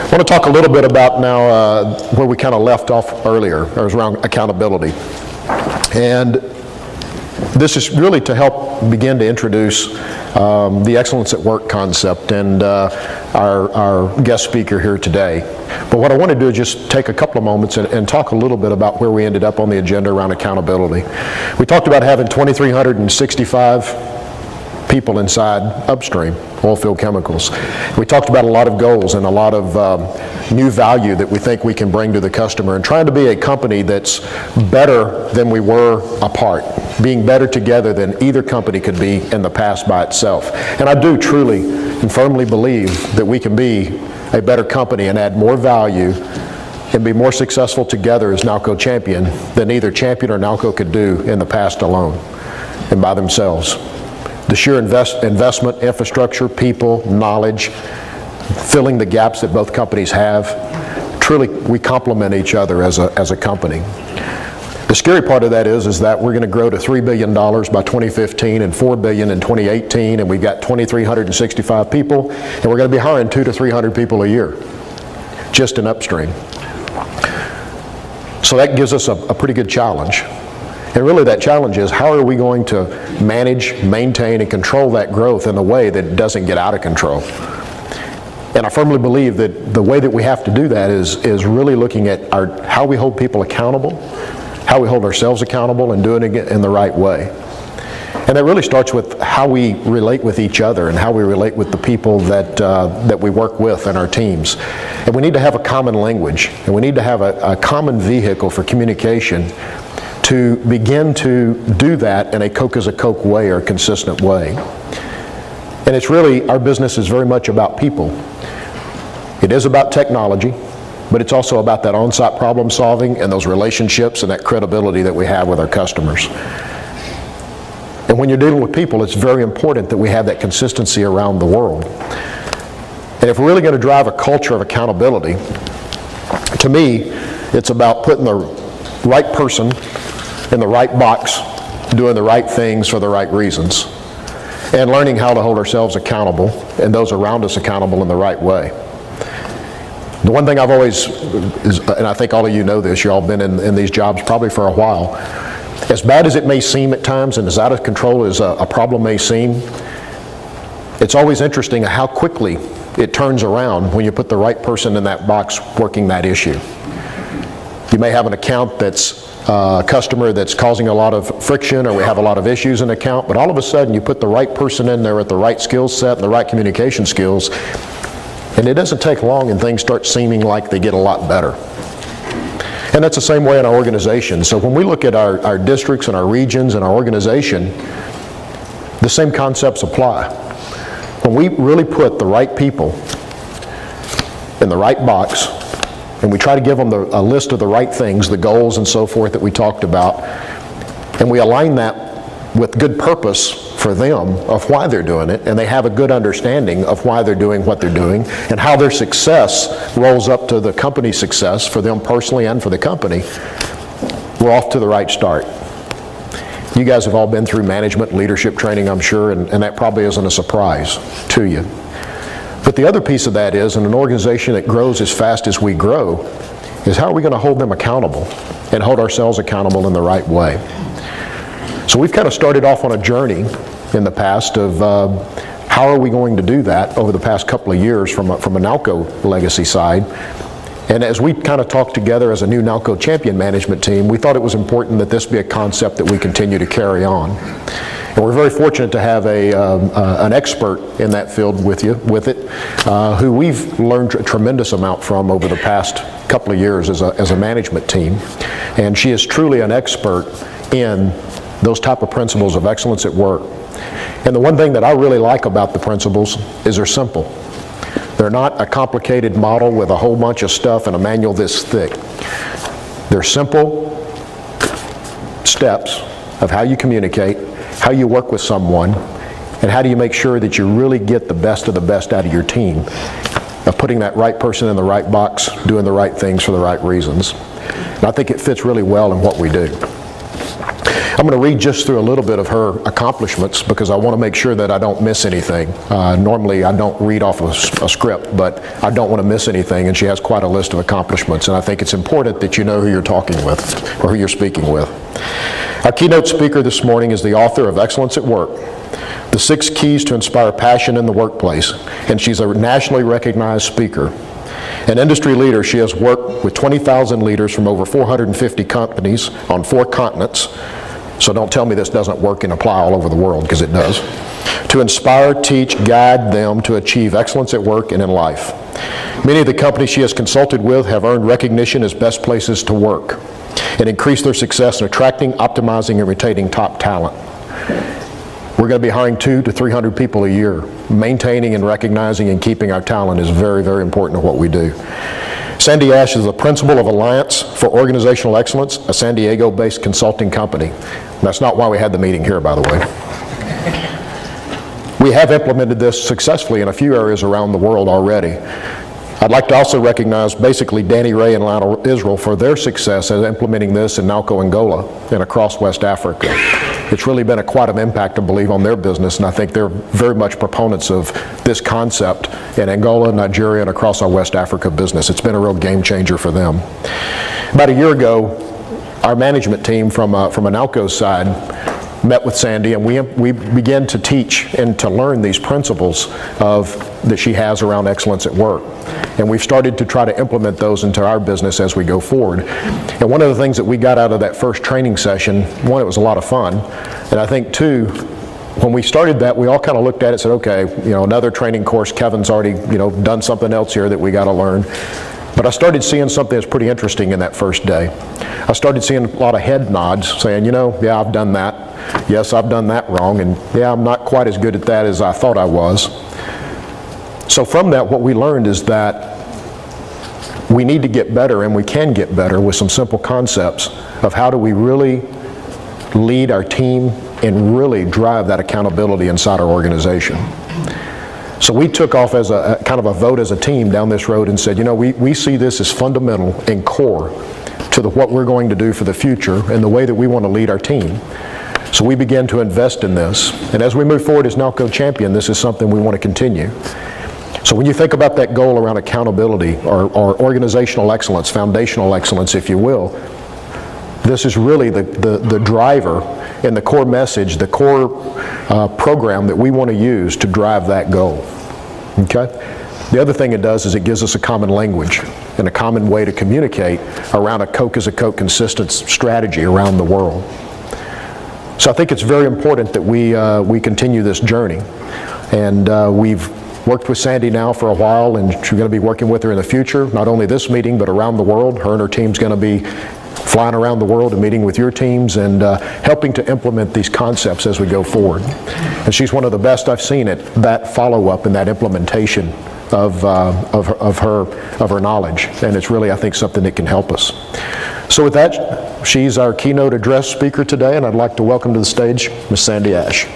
I want to talk a little bit about now where we kind of left off earlier. It was around accountability. And this is really to help begin to introduce the excellence at work concept and our guest speaker here today. But what I want to do is just take a couple of moments and talk a little bit about where we ended up on the agenda around accountability. We talked about having 2,365 people inside upstream, oilfield chemicals. We talked about a lot of goals and a lot of new value that we think we can bring to the customer, and trying to be a company that's better than we were apart, being better together than either company could be in the past by itself. And I do truly and firmly believe that we can be a better company and add more value and be more successful together as Nalco Champion than either Champion or Nalco could do in the past alone and by themselves. The sheer investment, infrastructure, people, knowledge, filling the gaps that both companies have, truly we complement each other as a company. The scary part of that is that we're going to grow to $3 billion by 2015 and $4 billion in 2018, and we've got 2,365 people, and we're going to be hiring 200 to 300 people a year, just in upstream. So that gives us a pretty good challenge. And really that challenge is, how are we going to manage, maintain, and control that growth in a way that doesn't get out of control? And I firmly believe that the way that we have to do that is really looking at how we hold people accountable, how we hold ourselves accountable, and doing it in the right way. And that really starts with how we relate with each other and how we relate with the people that we work with in our teams. And we need to have a common language, and we need to have a common vehicle for communication to begin to do that in a Coke is a Coke way, or a consistent way. And it's really, our business is very much about people. It is about technology, but it's also about that on-site problem solving and those relationships and that credibility that we have with our customers. And when you're dealing with people, it's very important that we have that consistency around the world. And if we're really going to drive a culture of accountability, to me, it's about putting the right person in the right box, doing the right things for the right reasons, and learning how to hold ourselves accountable and those around us accountable in the right way. The one thing I've always, and I think all of you know this, you've all been in these jobs probably for a while, as bad as it may seem at times and as out of control as a problem may seem, it's always interesting how quickly it turns around when you put the right person in that box working that issue. You may have an account that's a customer that's causing a lot of friction, or we have a lot of issues in the account, but all of a sudden you put the right person in there with the right skill set and the right communication skills, and it doesn't take long and things start seeming like they get a lot better. And that's the same way in our organization. So when we look at our districts and our regions and our organization, the same concepts apply. When we really put the right people in the right box, and we try to give them a list of the right things, the goals and so forth that we talked about, and we align that with good purpose for them of why they're doing it, and they have a good understanding of why they're doing what they're doing and how their success rolls up to the company's success for them personally and for the company, we're off to the right start. You guys have all been through management leadership training, I'm sure, and that probably isn't a surprise to you. But the other piece of that is, in an organization that grows as fast as we grow, is how are we going to hold them accountable and hold ourselves accountable in the right way? So we've kind of started off on a journey in the past of how are we going to do that over the past couple of years from a Nalco legacy side. And as we kind of talked together as a new Nalco Champion management team, we thought it was important that this be a concept that we continue to carry on. And we're very fortunate to have an expert in that field with it, who we've learned a tremendous amount from over the past couple of years as a management team. And she is truly an expert in those type of principles of excellence at work. And the one thing that I really like about the principles is they're simple. They're not a complicated model with a whole bunch of stuff and a manual this thick. They're simple steps of how you communicate, how you work with someone, and how do you make sure that you really get the best of the best out of your team, of putting that right person in the right box, doing the right things for the right reasons. And I think it fits really well in what we do. I'm going to read just through a little bit of her accomplishments because I want to make sure that I don't miss anything. Normally I don't read off a script, but I don't want to miss anything, and she has quite a list of accomplishments, and I think it's important that you know who you're talking with or who you're speaking with. Our keynote speaker this morning is the author of Excellence at Work, The 6 Keys to Inspire Passion in the Workplace, and she's a nationally recognized speaker. An industry leader, she has worked with 20,000 leaders from over 450 companies on 4 continents. So don't tell me this doesn't work and apply all over the world, because it does. To inspire, teach, guide them to achieve excellence at work and in life. Many of the companies she has consulted with have earned recognition as best places to work and increased their success in attracting, optimizing, and retaining top talent. We're going to be hiring 200 to 300 people a year. Maintaining and recognizing and keeping our talent is very, very important to what we do. Sandy Asch is the principal of Alliance for Organizational Excellence, a San Diego-based consulting company. That's not why we had the meeting here, by the way. We have implemented this successfully in a few areas around the world already. I'd like to also recognize basically Danny Ray and Lionel Israel for their success in implementing this in Nalco, Angola, and across West Africa. It's really been quite an impact, I believe, on their business, and I think they're very much proponents of this concept in Angola, Nigeria, and across our West Africa business. It's been a real game changer for them. About a year ago, our management team from a Nalco side met with Sandy, and we began to teach and to learn these principles that she has around excellence at work. And we've started to try to implement those into our business as we go forward. And one of the things that we got out of that first training session, one, it was a lot of fun, and I think two, when we started that, we all kind of looked at it and said, okay, another training course, Kevin's already, done something else here that we got to learn. But I started seeing something that's pretty interesting in that first day. I started seeing a lot of head nods saying, yeah, I've done that. Yes, I've done that wrong, and yeah, I'm not quite as good at that as I thought I was. So from that, what we learned is that we need to get better, and we can get better with some simple concepts of how do we really lead our team and really drive that accountability inside our organization. So we took off as a kind of a vote as a team down this road and said, we see this as fundamental and core to what we're going to do for the future and the way that we want to lead our team. So we began to invest in this. And as we move forward as Nalco champion, this is something we want to continue. So when you think about that goal around accountability or organizational excellence, foundational excellence, if you will, this is really the driver and the core message, the core program that we want to use to drive that goal. Okay? The other thing it does is it gives us a common language and a common way to communicate around a Coke is a Coke consistent strategy around the world. So I think it's very important that we continue this journey. And we've worked with Sandy now for a while, and we're going to be working with her in the future, not only this meeting, but around the world. Her and her team's going to be flying around the world and meeting with your teams and helping to implement these concepts as we go forward. And she's one of the best I've seen at that follow-up and that implementation of her knowledge. And it's really, I think, something that can help us. So with that, she's our keynote address speaker today, and I'd like to welcome to the stage Ms. Sandy Asch.